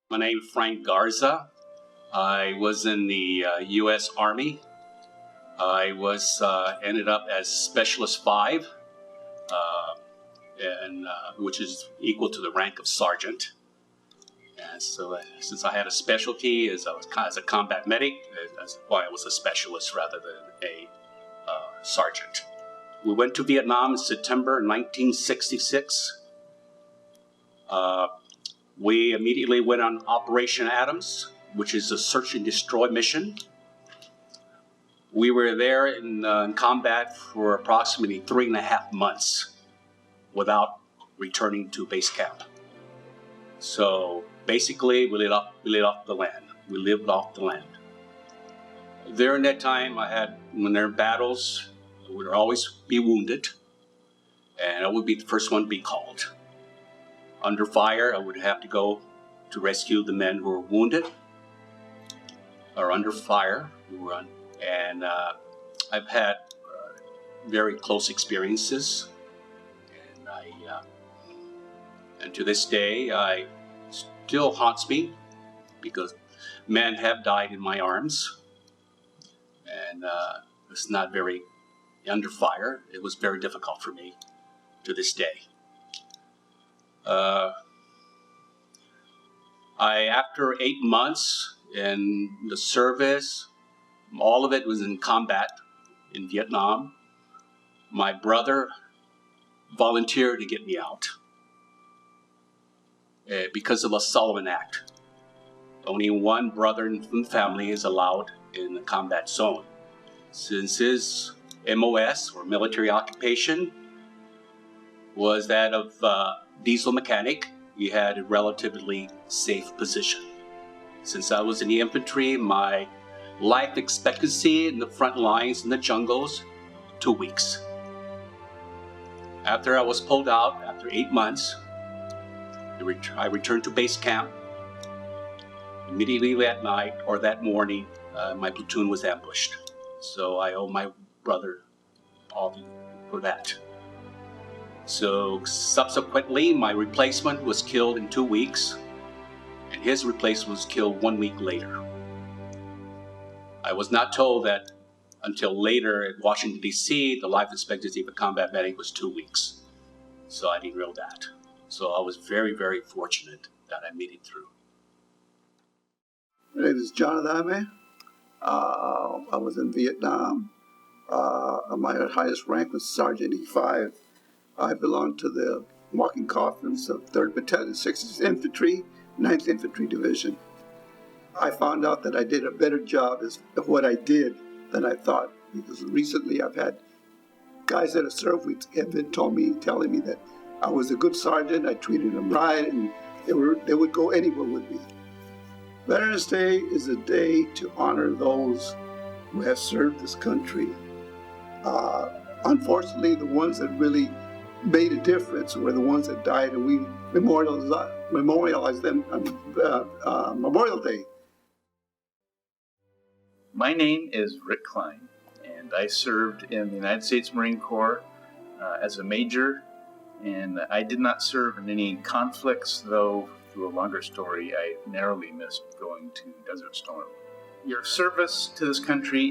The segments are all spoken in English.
My name is Frank Garza. I was in the U.S. Army. I was ended up as Specialist 5, which is equal to the rank of sergeant. And so, since I had a specialty as a combat medic, that's why I was a specialist rather than a sergeant. We went to Vietnam in September 1966. We immediately went on Operation Adams, which is a search and destroy mission. We were there in combat for approximately 3.5 months without returning to base camp. So basically, we lived off the land. We lived off the land. During that time, when there were battles, we would always be wounded, and I would be the first one to be called. Under fire, I would have to go to rescue the men who were wounded or under fire. And I've had very close experiences, and to this day, it still haunts me because men have died in my arms, and it's not very under fire. It was very difficult for me to this day. After 8 months in the service, all of it was in combat in Vietnam. My brother volunteered to get me out because of a Sullivan Act. Only one brother from the family is allowed in the combat zone. Since his MOS, or military occupation, was that of diesel mechanic, he had a relatively safe position. Since I was in the infantry, my life expectancy in the front lines in the jungles, 2 weeks. After I was pulled out, after 8 months, I returned to base camp. Immediately that night or that morning, my platoon was ambushed. So I owe my brother all for that. So subsequently, my replacement was killed in 2 weeks, and his replacement was killed 1 week later. I was not told that until later at Washington, D.C., the life expectancy of a combat medic was 2 weeks. So I didn't know that. So I was very, very fortunate that I made it through. My name is Jonathan Ame. I was in Vietnam. My highest rank was Sergeant E5. I belonged to the walking coffins of 3rd Battalion, 6th Infantry, 9th Infantry Division. I found out that I did a better job of what I did than I thought, because recently I've had guys that have served have been telling me that I was a good sergeant, I treated them right, and they would go anywhere with me. Veterans Day is a day to honor those who have served this country. Unfortunately, the ones that really made a difference were the ones that died, and we memorialize them on Memorial Day. My name is Rick Klein, and I served in the United States Marine Corps as a major, and I did not serve in any conflicts, though through a longer story, I narrowly missed going to Desert Storm. Your service to this country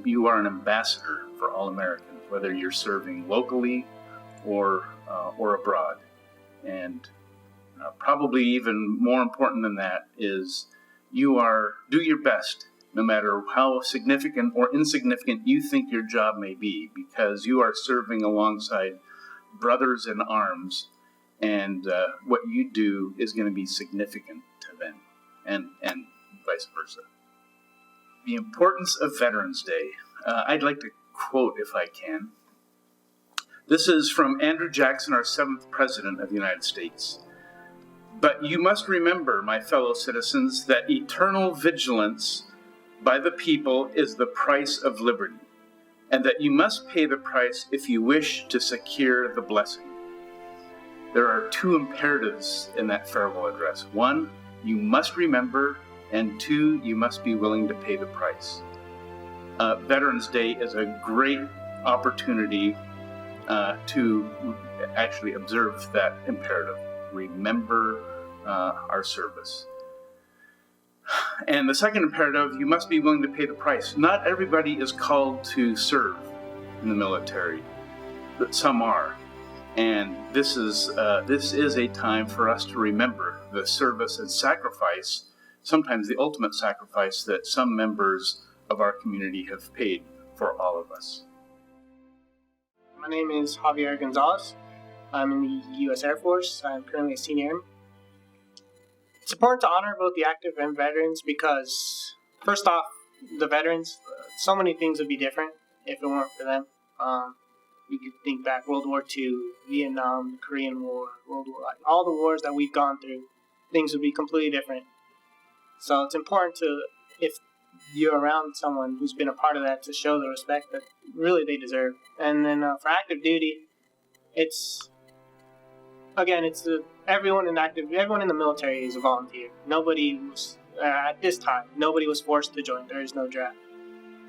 you are an ambassador for all Americans, whether you're serving locally or abroad. And probably even more important than that is do your best, no matter how significant or insignificant you think your job may be, because you are serving alongside brothers in arms, and what you do is going to be significant to them, and vice versa. The importance of Veterans Day. I'd like to quote, if I can. This is from Andrew Jackson, our 7th President of the United States. "But you must remember, my fellow citizens, that eternal vigilance by the people is the price of liberty, and that you must pay the price if you wish to secure the blessing." There are 2 imperatives in that farewell address. 1, you must remember, and 2, you must be willing to pay the price. Veterans Day is a great opportunity to actually observe that imperative. Remember our service. And the second imperative, you must be willing to pay the price. Not everybody is called to serve in the military, but some are. And this is a time for us to remember the service and sacrifice, sometimes the ultimate sacrifice that some members of our community have paid for all of us. My name is Javier Gonzalez. I'm in the U.S. Air Force. I'm currently a senior airman. It's important to honor both the active and veterans because, first off, the veterans, so many things would be different if it weren't for them. We could think back World War II, Vietnam, the Korean War, all the wars that we've gone through, things would be completely different. So it's important to, if you're around someone who's been a part of that, to show the respect that really they deserve. And then for active duty, everyone in the military is a volunteer. Nobody was, at this time, nobody was forced to join. There is no draft.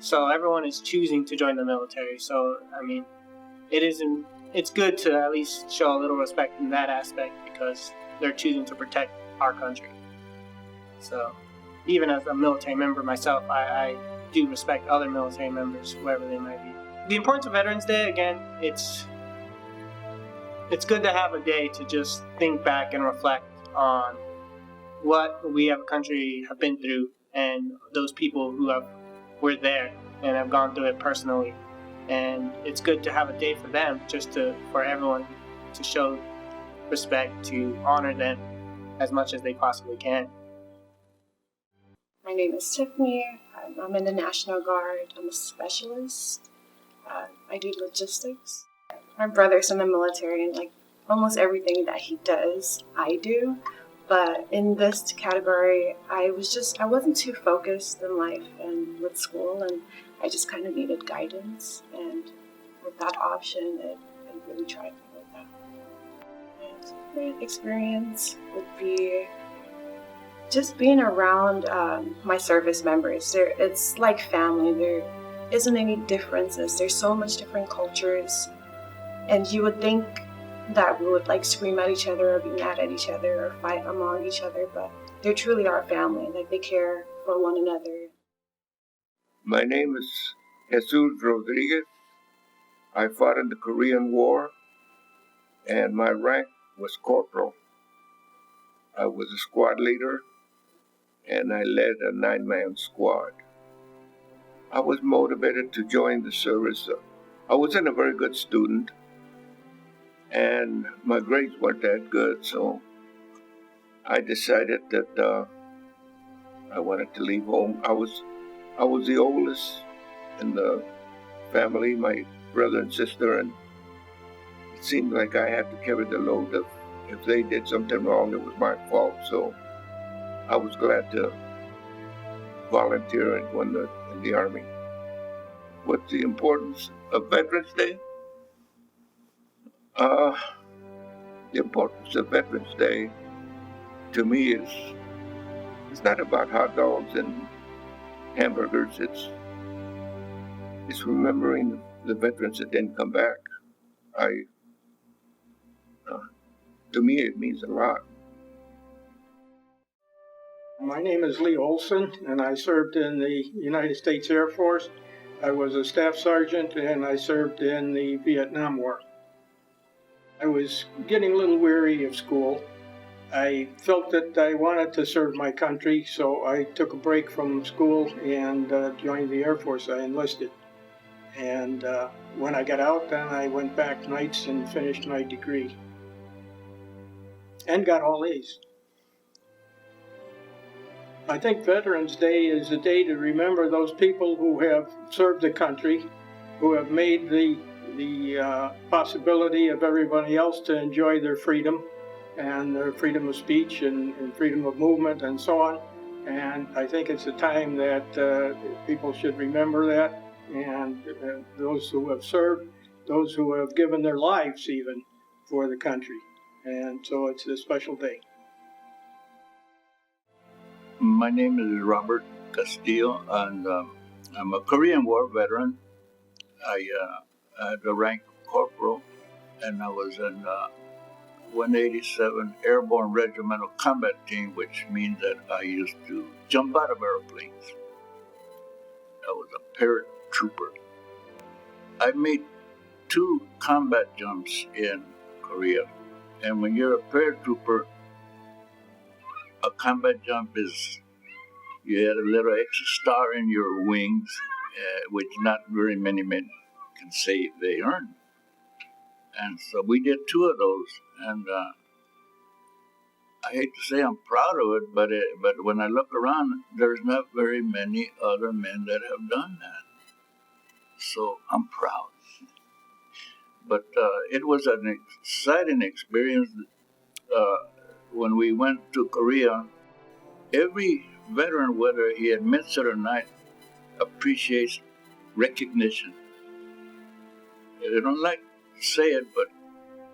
So everyone is choosing to join the military. So, I mean, it's good to at least show a little respect in that aspect because they're choosing to protect our country. So, even as a military member myself, I do respect other military members, whoever they might be. The importance of Veterans Day, again, it's good to have a day to just think back and reflect on what we as a country have been through and those people who were there and have gone through it personally. And it's good to have a day for them, for everyone to show respect, to honor them as much as they possibly can. My name is Tiffany. I'm in the National Guard. I'm a specialist. I do logistics. My brother's in the military, and almost everything that he does, I do. But in this category, I wasn't too focused in life and with school, and I just kind of needed guidance. And with that option, I really tried with that. And a great experience would be just being around my service members. It's like family. There isn't any differences. There's so much different cultures. And you would think that we would scream at each other or be mad at each other or fight among each other, but they truly are family. They care for one another. My name is Jesus Rodriguez. I fought in the Korean War, and my rank was corporal. I was a squad leader, and I led a 9-man squad. I was motivated to join the service. I wasn't a very good student, and my grades weren't that good, so I decided that I wanted to leave home. I was the oldest in the family, my brother and sister, and it seemed like I had to carry the load of if they did something wrong, it was my fault. So I was glad to volunteer and go in the Army. What's the importance of Veterans Day? The importance of Veterans Day to me is it's not about hot dogs and hamburgers. It's remembering the veterans that didn't come back. To me, it means a lot. My name is Lee Olson, and I served in the United States Air Force. I was a staff sergeant, and I served in the Vietnam War. I was getting a little weary of school. I felt that I wanted to serve my country, so I took a break from school and joined the Air Force. I enlisted. And when I got out, then I went back nights and finished my degree. And got all A's. I think Veterans Day is a day to remember those people who have served the country, who have made the possibility of everybody else to enjoy their freedom and their freedom of speech and freedom of movement and so on. And I think it's a time that people should remember that, and those who have served, those who have given their lives even for the country. And so it's a special day. My name is Robert Castillo, and I'm a Korean War veteran. I had the rank corporal, and I was in 187 Airborne Regimental Combat Team, which means that I used to jump out of airplanes. I was a paratrooper. I made 2 combat jumps in Korea. And when you're a paratrooper, a combat jump is, you had a little extra star in your wings, which not very many men can say they earned. And so we did 2 of those, and I hate to say I'm proud of it, but when I look around, there's not very many other men that have done that. So I'm proud. But it was an exciting experience. When we went to Korea, every veteran, whether he admits it or not, appreciates recognition. They don't like to say it, but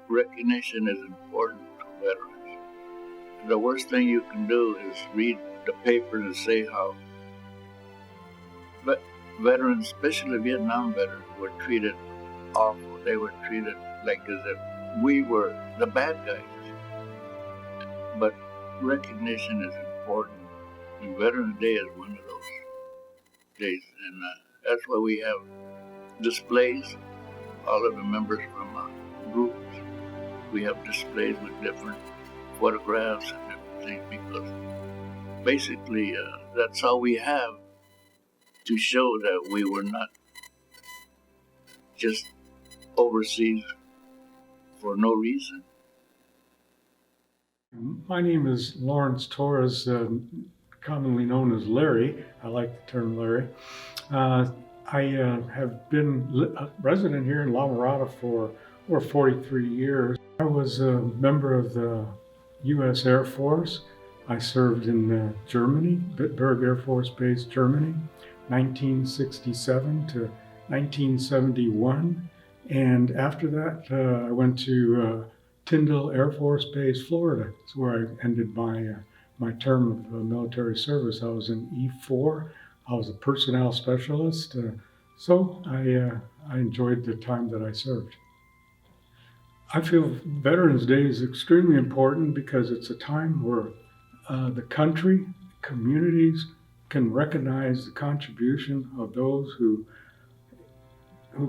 recognition is important to veterans. The worst thing you can do is read the paper and say how veterans, especially Vietnam veterans, were treated awful. They were treated like as if we were the bad guys. But recognition is important, and Veterans Day is one of those days, and that's why we have displays. All of the members from our groups, we have displays with different photographs and different things, because basically that's all we have to show that we were not just overseas for no reason. My name is Lawrence Torres, commonly known as Larry. I like the term Larry. I have been a resident here in La Mirada for over 43 years. I was a member of the U.S. Air Force. I served in Germany, Bitburg Air Force Base, Germany, 1967 to 1971. And after that, I went to Tyndall Air Force Base, Florida. That's where I ended my term of military service. I was in E4. I was a personnel specialist, so I enjoyed the time that I served. I feel Veterans Day is extremely important because it's a time where the country, communities can recognize the contribution of those who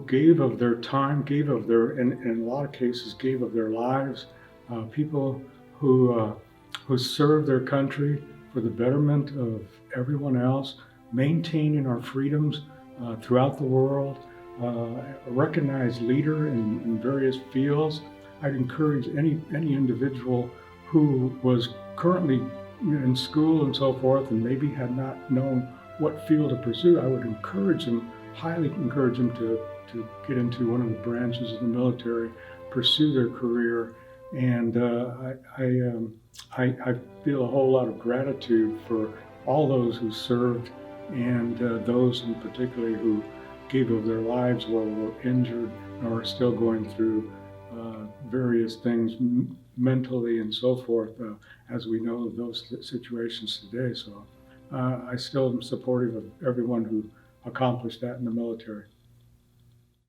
gave of their time, gave of their, in a lot of cases, gave of their lives, people who served their country for the betterment of everyone else, maintaining our freedoms throughout the world, a recognized leader in various fields. I'd encourage any individual who was currently in school and so forth and maybe had not known what field to pursue, I would encourage them, highly encourage them to get into one of the branches of the military, pursue their career, and I feel a whole lot of gratitude for all those who served and those in particular who gave of their lives or were injured or are still going through various things mentally and so forth, as we know of those situations today. So I still am supportive of everyone who accomplished that in the military.